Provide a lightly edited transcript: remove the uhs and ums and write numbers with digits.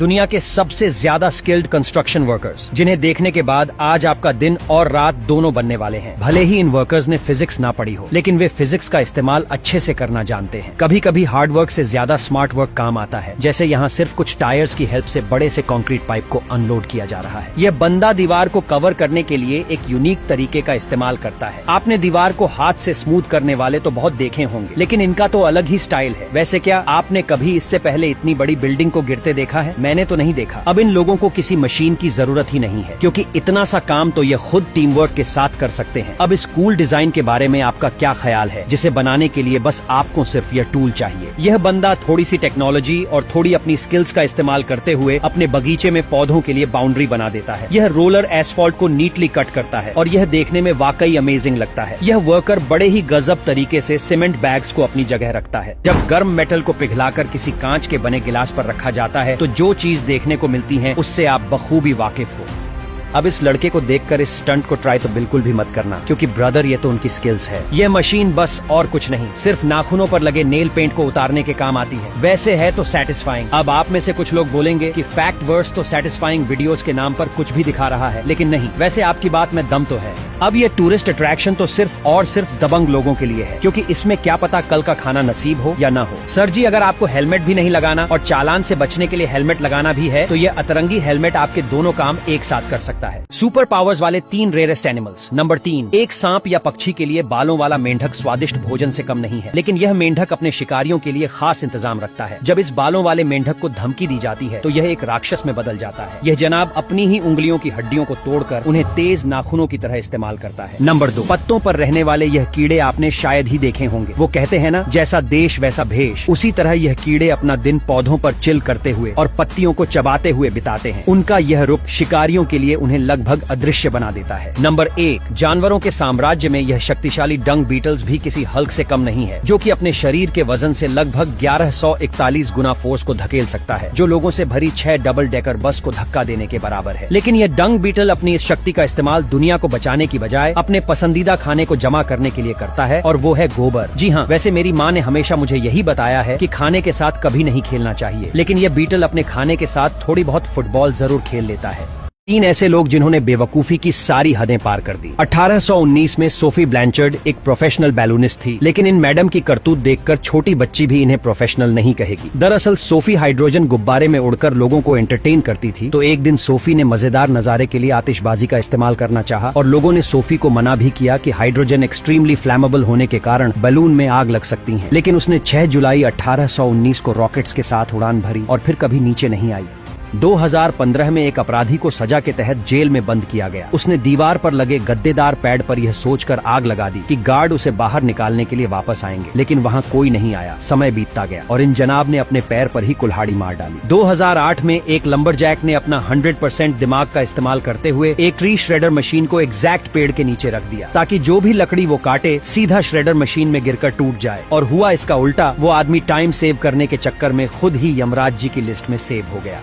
दुनिया के सबसे ज्यादा स्किल्ड कंस्ट्रक्शन वर्कर्स, जिन्हें देखने के बाद आज आपका दिन और रात दोनों बनने वाले हैं। भले ही इन वर्कर्स ने फिजिक्स ना पढ़ी हो, लेकिन वे फिजिक्स का इस्तेमाल अच्छे से करना जानते हैं। कभी कभी हार्ड वर्क से ज्यादा स्मार्ट वर्क काम आता है, जैसे यहाँ सिर्फ कुछ टायर्स की हेल्प से बड़े से कंक्रीट पाइप को अनलोड किया जा रहा है। यह बंदा दीवार को कवर करने के लिए एक यूनिक तरीके का इस्तेमाल करता है। आपने दीवार को हाथ से स्मूथ करने वाले तो बहुत देखे होंगे, लेकिन इनका तो अलग ही स्टाइल है। वैसे क्या आपने कभी इससे पहले इतनी बड़ी बिल्डिंग को गिरते देखा है? मैंने तो नहीं देखा। अब इन लोगों को किसी मशीन की जरूरत ही नहीं है, क्योंकि इतना सा काम तो ये खुद टीम वर्क के साथ कर सकते हैं। अब इस कूल डिजाइन के बारे में आपका क्या ख्याल है, जिसे बनाने के लिए बस आपको सिर्फ यह टूल चाहिए? यह बंदा थोड़ी सी टेक्नोलॉजी और थोड़ी अपनी स्किल्स का इस्तेमाल करते हुए अपने बगीचे में पौधों के लिए बाउंड्री बना देता है। यह रोलर एसफॉल्ट को नीटली कट करता है और यह देखने में वाकई अमेजिंग लगता है। यह वर्कर बड़े ही गजब तरीके से सीमेंट बैग्स को अपनी जगह रखता है। जब गर्म मेटल को पिघलाकर किसी कांच के बने गिलास पर रखा जाता है तो जो चीज देखने को मिलती है उससे आप बखूबी वाकिफ हो। अब इस लड़के को देखकर इस स्टंट को ट्राई तो बिल्कुल भी मत करना, क्योंकि ब्रदर ये तो उनकी स्किल्स है। यह मशीन बस और कुछ नहीं, सिर्फ नाखूनों पर लगे नेल पेंट को उतारने के काम आती है। वैसे है तो सेटिस्फाइंग। अब आप में से कुछ लोग बोलेंगे कि फैक्ट वर्स तो सेटिस्फाइंग वीडियोस के नाम पर कुछ भी दिखा रहा है, लेकिन नहीं, वैसे आपकी बात में दम तो है। अब ये टूरिस्ट अट्रैक्शन तो सिर्फ और सिर्फ दबंग लोगों के लिए है, क्योंकि इसमें क्या पता कल का खाना नसीब हो या ना हो। सर जी, अगर आपको हेलमेट भी नहीं लगाना और चालान से बचने के लिए हेलमेट लगाना भी है, तो ये अतरंगी हेलमेट आपके दोनों काम एक साथ कर सकता है। सुपर पावर्स वाले 3 रेयरेस्ट एनिमल्स। नंबर 3, एक सांप या पक्षी के लिए बालों वाला मेंढक स्वादिष्ट भोजन से कम नहीं है, लेकिन यह मेंढक अपने शिकारियों के लिए खास इंतजाम रखता है। जब इस बालों वाले मेंढक को धमकी दी जाती है तो यह एक राक्षस में बदल जाता है। यह जनाब अपनी ही उंगलियों की हड्डियों को तोड़कर उन्हें तेज नाखूनों की तरह इस्तेमाल करता है। नंबर 2, पत्तों पर रहने वाले यह कीड़े आपने शायद ही देखे होंगे। वो कहते हैं ना, जैसा देश वैसा भेष। उसी तरह यह कीड़े अपना दिन पौधों पर चिल करते हुए और पत्तियों को चबाते हुए बिताते हैं। उनका यह रुख शिकारियों के लिए उन्हें लगभग अदृश्य बना देता है। नंबर 1, जानवरों के साम्राज्य में यह शक्तिशाली डंग बीटल्स भी किसी हल्क से कम नहीं है, जो कि अपने शरीर के वजन से लगभग 1141 गुना फोर्स को धकेल सकता है, जो लोगों से भरी 6 डबल डेकर बस को धक्का देने के बराबर है। लेकिन यह डंग बीटल अपनी इस शक्ति का इस्तेमाल दुनिया को बचाने की बजाय अपने पसंदीदा खाने को जमा करने के लिए करता है, और वो है गोबर। जी हाँ, वैसे मेरी माँ ने हमेशा मुझे यही बताया है कि खाने के साथ कभी नहीं खेलना चाहिए, लेकिन यह बीटल अपने खाने के साथ थोड़ी बहुत फुटबॉल जरूर खेल लेता है। 3 ऐसे लोग जिन्होंने बेवकूफी की सारी हदें पार कर दी। 1819 में सोफी ब्लैंचर्ड एक प्रोफेशनल बैलूनिस्ट थी, लेकिन इन मैडम की करतूत देखकर छोटी बच्ची भी इन्हें प्रोफेशनल नहीं कहेगी। दरअसल सोफी हाइड्रोजन गुब्बारे में उड़कर लोगों को एंटरटेन करती थी, तो एक दिन सोफी ने मजेदार नजारे के लिए आतिशबाजी का इस्तेमाल करना चाहा, और लोगों ने सोफी को मना भी किया कि हाइड्रोजन एक्सट्रीमली फ्लैमेबल होने के कारण बैलून में आग लग सकती है। लेकिन उसने 6 जुलाई 1819 को रॉकेट्स के साथ उड़ान भरी और फिर कभी नीचे नहीं आई। 2015 में एक अपराधी को सजा के तहत जेल में बंद किया गया। उसने दीवार पर लगे गद्देदार पैड पर यह सोचकर आग लगा दी कि गार्ड उसे बाहर निकालने के लिए वापस आएंगे, लेकिन वहां कोई नहीं आया। समय बीतता गया और इन जनाब ने अपने पैर पर ही कुल्हाड़ी मार डाली। 2008 में एक लंबरजैक ने अपना 100% दिमाग का इस्तेमाल करते हुए एक ट्री श्रेडर मशीन को एग्जैक्ट पेड़ के नीचे रख दिया, ताकि जो भी लकड़ी वो काटे सीधा श्रेडर मशीन में गिरकर टूट जाए। और हुआ इसका उल्टा, वो आदमी टाइम सेव करने के चक्कर में खुद ही यमराज जी की लिस्ट में सेव हो गया।